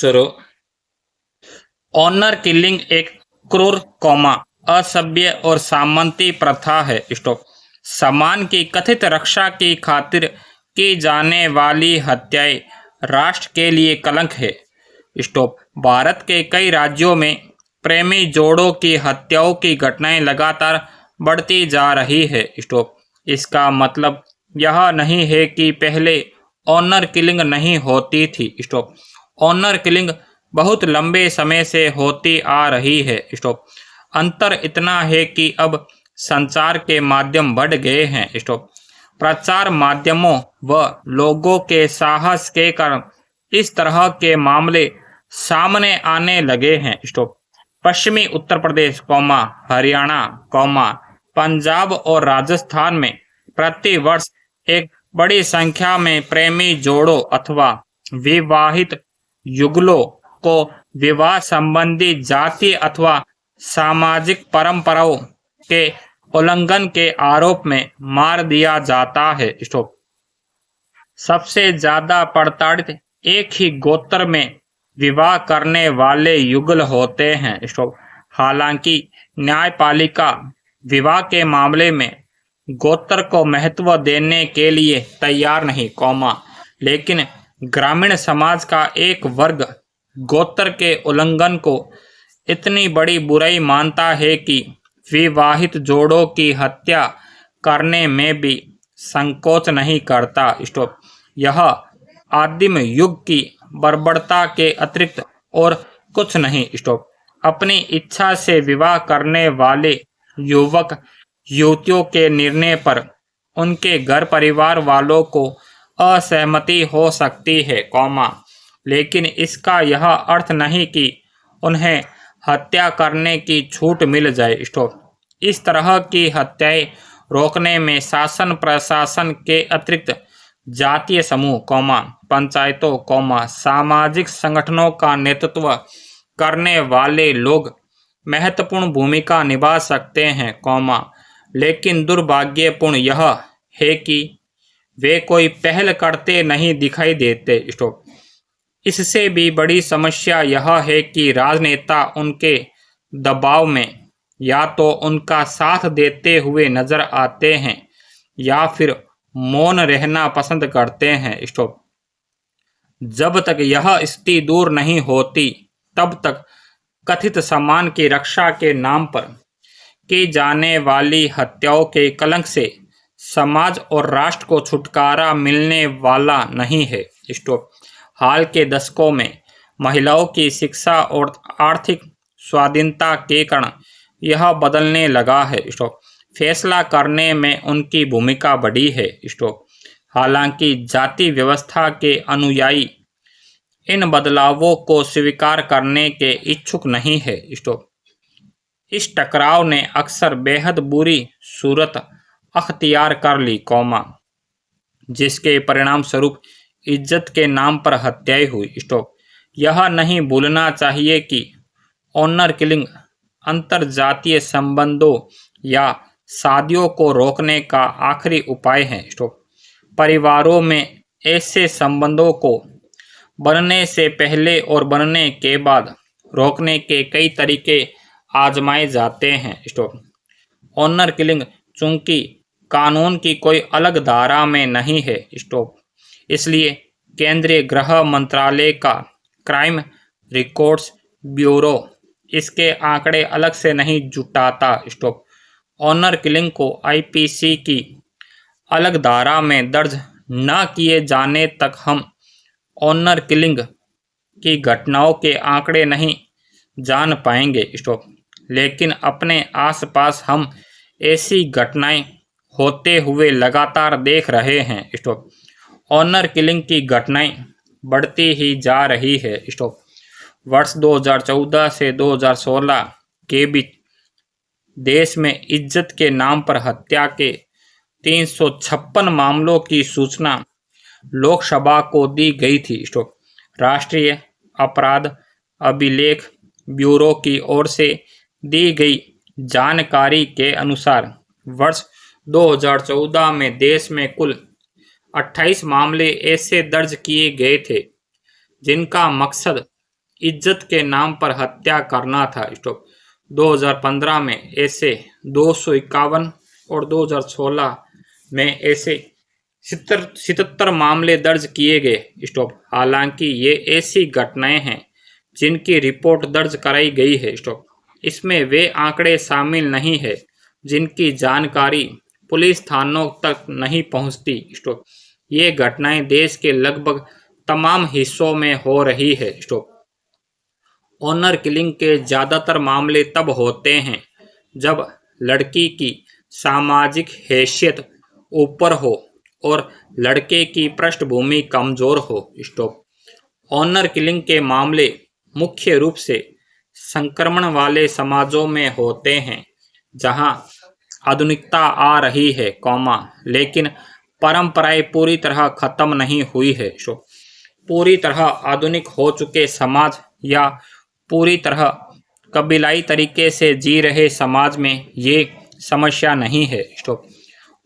शुरू। Honour killing एक क्रूर असभ्य और सामंती प्रथा है। स्टॉप। सम्मान की कथित रक्षा की खातिर की जाने वाली हत्याएं राष्ट्र के लिए कलंक है। स्टॉप। भारत के कई राज्यों में प्रेमी जोड़ों की हत्याओं की घटनाएं लगातार बढ़ती जा रही है। स्टॉप। इसका मतलब यह नहीं है कि पहले ऑनर किलिंग नहीं होती थी। स्टॉप। ऑनर किलिंग बहुत लंबे समय से होती आ रही है। स्टॉप। अंतर इतना है कि अब संचार के माध्यम बढ़ गए हैं। स्टॉप। प्रचार माध्यमों व लोगों के साहस के कारण इस तरह के मामले सामने आने लगे हैं। स्टॉप। पश्चिमी उत्तर प्रदेश, हरियाणा, पंजाब और राजस्थान में प्रति वर्ष एक बड़ी संख्या में प्रेमी जोड़ों अथवा विवाहित युगलों को विवाह संबंधी जातीय अथवा सामाजिक परंपराओं के उल्लंघन के आरोप में मार दिया जाता है। स्टॉप। सबसे ज्यादा प्रताड़ित एक ही गोत्र में विवाह करने वाले युगल होते हैं। स्टॉप। हालांकि न्यायपालिका विवाह के मामले में गोत्र को महत्व देने के लिए तैयार नहीं, लेकिन ग्रामीण समाज का एक वर्ग गोत्र के उल्लंघन को इतनी बड़ी बुराई मानता है कि विवाहित जोड़ों की हत्या करने में भी संकोच नहीं करता। स्टॉप। यह आदिम युग की बर्बरता के अतिरिक्त और कुछ नहीं। स्टॉप। अपनी इच्छा से विवाह करने वाले युवक युवतियों के निर्णय पर उनके घर परिवार वालों को असहमति हो सकती है, लेकिन इसका यह अर्थ नहीं कि उन्हें हत्या करने की छूट मिल जाए। स्टॉप। इस तरह की हत्याएं रोकने में शासन प्रशासन के अतिरिक्त जातीय समूह, पंचायतों, सामाजिक संगठनों का नेतृत्व करने वाले लोग महत्वपूर्ण भूमिका निभा सकते हैं, लेकिन दुर्भाग्यपूर्ण यह है कि वे कोई पहल करते नहीं दिखाई देते। स्टॉप। इससे भी बड़ी समस्या यह है कि राजनेता उनके दबाव में या तो उनका साथ देते हुए नजर आते हैं या फिर मौन रहना पसंद करते हैं। स्टॉप। जब तक यह स्थिति दूर नहीं होती तब तक कथित सम्मान की रक्षा के नाम पर की जाने वाली हत्याओं के कलंक से समाज और राष्ट्र को छुटकारा मिलने वाला नहीं है। स्टॉप। हाल के दशकों में महिलाओं की शिक्षा और आर्थिक स्वाधीनता के कारण यह बदलने लगा है। स्टॉप। फैसला करने में उनकी भूमिका बढ़ी है। स्टॉप। हालांकि जाति व्यवस्था के अनुयायी इन बदलावों को स्वीकार करने के इच्छुक नहीं है। स्टॉप। इस टकराव ने अक्सर बेहद बुरी सूरत अख्तियार कर ली, जिसके परिणाम स्वरूप इज्जत के नाम पर हत्याएं हुई। स्टॉप। यह नहीं भूलना चाहिए कि ऑनर किलिंग अंतरजातीय संबंधों या शादियों को रोकने का आखिरी उपाय है। स्टॉप। परिवारों में ऐसे संबंधों को बनने से पहले और बनने के बाद रोकने के कई तरीके आजमाए जाते हैं। स्टॉप। ऑनर किलिंग चूंकि कानून की कोई अलग धारा में नहीं है। स्टॉप। इसलिए केंद्रीय गृह मंत्रालय का क्राइम रिकॉर्ड्स ब्यूरो इसके आंकड़े अलग से नहीं जुटाता। स्टॉप। ऑनर किलिंग को आईपीसी की अलग धारा में दर्ज न किए जाने तक हम ऑनर किलिंग की घटनाओं के आंकड़े नहीं जान पाएंगे। स्टॉप। लेकिन अपने आसपास हम ऐसी घटनाएं होते हुए लगातार देख रहे हैं। स्टॉप। ऑनर किलिंग की घटनाएं बढ़ती ही जा रही है। स्टॉप। वर्ष 2014 से 2016 के बीच देश में इज्जत के नाम पर हत्या के 356 मामलों की सूचना लोकसभा को दी गई थी। स्टॉप। राष्ट्रीय अपराध अभिलेख ब्यूरो की ओर से दी गई जानकारी के अनुसार वर्ष 2014 में देश में कुल 28 मामले ऐसे दर्ज किए गए थे जिनका मकसद इज्जत के नाम पर हत्या करना था। स्टॉप। 2015 में ऐसे 251 और 2016 में ऐसे 77 मामले दर्ज किए गए। स्टॉप। हालांकि ये ऐसी घटनाएं हैं जिनकी रिपोर्ट दर्ज कराई गई है। स्टॉप। इसमें वे आंकड़े शामिल नहीं है जिनकी जानकारी पुलिस थानों तक नहीं पहुंचती। स्टॉप। ये घटनाएं देश के लगभग तमाम हिस्सों में हो रही है। स्टॉप। ऑनर किलिंग के ज़्यादातर मामले तब होते हैं जब लड़की की सामाजिक हैसियत ऊपर हो और लड़के की पृष्ठभूमि कमज़ोर हो। स्टॉप। ऑनर किलिंग के मामले मुख्य रूप से संक्रमण वाले समाजों में होते हैं जहां आधुनिकता आ रही है, लेकिन परंपराएं पूरी तरह खत्म नहीं हुई है। पूरी तरह आधुनिक हो चुके समाज या पूरी तरह कबीलाई तरीके से जी रहे समाज में ये समस्या नहीं है। स्टॉप।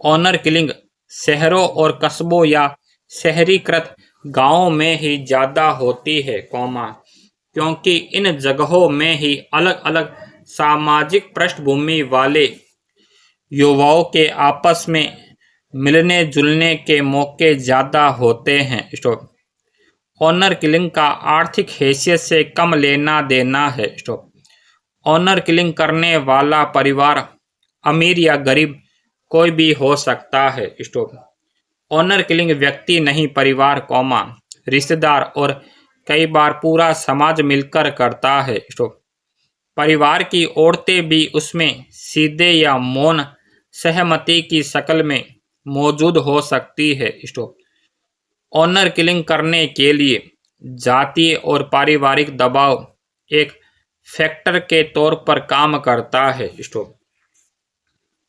ऑनर किलिंग शहरों और कस्बों या शहरीकृत गांवों में ही ज़्यादा होती है, क्योंकि इन जगहों में ही अलग अलग सामाजिक पृष्ठभूमि वाले युवाओं के आपस में मिलने जुलने के मौके ज़्यादा होते हैं। स्टॉप। ऑनर किलिंग का आर्थिक हैसियत से कम लेना देना है। स्टॉप। ऑनर किलिंग करने वाला परिवार अमीर या गरीब कोई भी हो सकता है। स्टॉप। ऑनर किलिंग व्यक्ति नहीं, परिवार, रिश्तेदार और कई बार पूरा समाज मिलकर करता है। स्टॉप। परिवार की औरतें भी उसमें सीधे या मौन सहमति की शक्ल में मौजूद हो सकती है। स्टॉप। ऑनर किलिंग करने के लिए जातीय और पारिवारिक दबाव एक फैक्टर के तौर पर काम करता है। स्टॉप।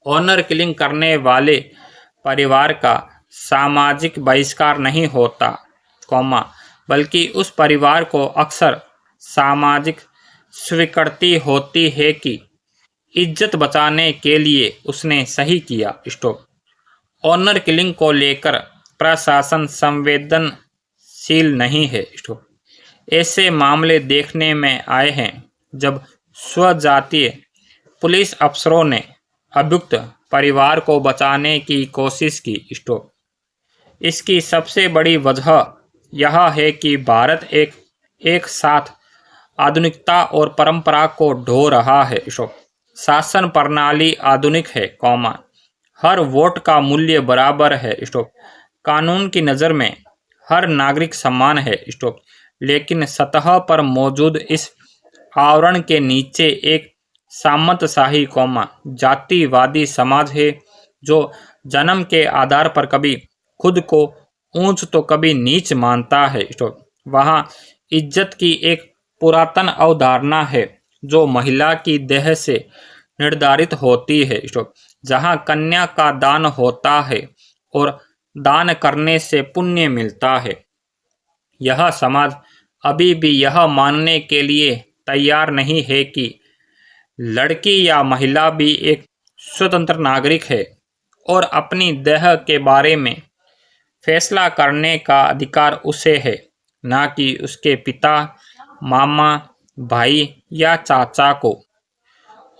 ऑनर किलिंग करने वाले परिवार का सामाजिक बहिष्कार नहीं होता, बल्कि उस परिवार को अक्सर सामाजिक स्वीकृति होती है कि इज्जत बचाने के लिए उसने सही किया। स्टॉप। ऑनर किलिंग को लेकर प्रशासन संवेदनशील नहीं है। स्टॉप। ऐसे मामले देखने में आए हैं जब स्वजातीय पुलिस अफसरों ने अभियुक्त परिवार को बचाने की कोशिश की। स्टॉप। इसकी सबसे बड़ी वजह यह है कि भारत एक साथ आधुनिकता और परंपरा को ढो रहा है। स्टॉप। शासन प्रणाली आधुनिक है, हर वोट का मूल्य बराबर है। स्टॉप। कानून की नज़र में हर नागरिक समान है। स्टॉप। लेकिन सतह पर मौजूद इस आवरण के नीचे एक सामंतशाही, जातिवादी समाज है जो जन्म के आधार पर कभी खुद को ऊंच तो कभी नीच मानता है। स्टॉप। वहाँ इज्जत की एक पुरातन अवधारणा है जो महिला की देह से निर्धारित होती है। स्टॉप। जहाँ कन्या का दान होता है और दान करने से पुण्य मिलता है। यह समाज अभी भी यह मानने के लिए तैयार नहीं है कि लड़की या महिला भी एक स्वतंत्र नागरिक है और अपनी देह के बारे में फैसला करने का अधिकार उसे है, ना कि उसके पिता, मामा, भाई या चाचा को।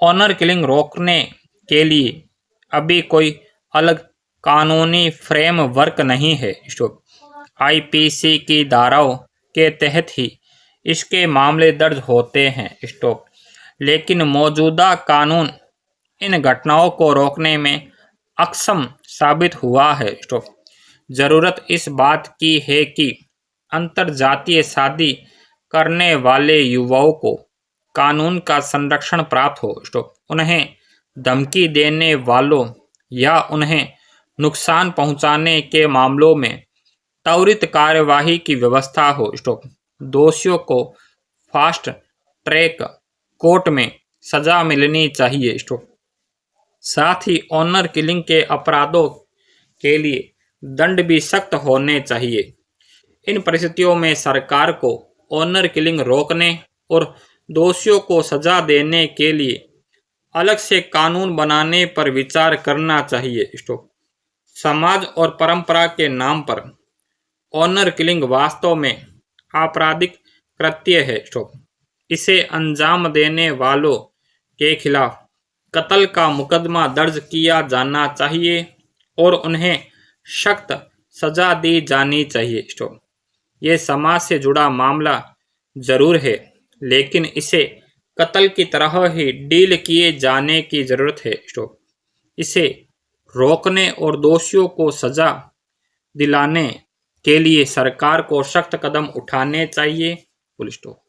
ऑनर किलिंग रोकने के लिए अभी कोई अलग कानूनी फ्रेमवर्क नहीं है। स्टॉप। आईपीसी की धाराओं के तहत ही इसके मामले दर्ज होते हैं। स्टॉप। लेकिन मौजूदा कानून इन घटनाओं को रोकने में अक्षम साबित हुआ है। स्टॉप। ज़रूरत इस बात की है कि अंतर्जातीय शादी करने वाले युवाओं को कानून का संरक्षण प्राप्त हो। स्टॉप। उन्हें धमकी देने वालों या उन्हें नुकसान पहुंचाने के मामलों में त्वरित कार्यवाही की व्यवस्था हो। स्टॉप। दोषियों को फास्ट ट्रैक कोर्ट में सजा मिलनी चाहिए। स्टॉप। साथ ही ऑनर किलिंग के अपराधों के लिए दंड भी सख्त होने चाहिए। इन परिस्थितियों में सरकार को ऑनर किलिंग रोकने और दोषियों को सजा देने के लिए अलग से कानून बनाने पर विचार करना चाहिए। स्टॉप। समाज और परंपरा के नाम पर ऑनर किलिंग वास्तव में आपराधिक कृत्य है। स्टॉप। इसे अंजाम देने वालों के खिलाफ कत्ल का मुकदमा दर्ज किया जाना चाहिए और उन्हें सख्त सजा दी जानी चाहिए। स्टॉप। ये समाज से जुड़ा मामला जरूर है, लेकिन इसे कत्ल की तरह ही डील किए जाने की जरूरत है। स्टॉप। इसे रोकने और दोषियों को सजा दिलाने के लिए सरकार को सख्त कदम उठाने चाहिए। Full stop.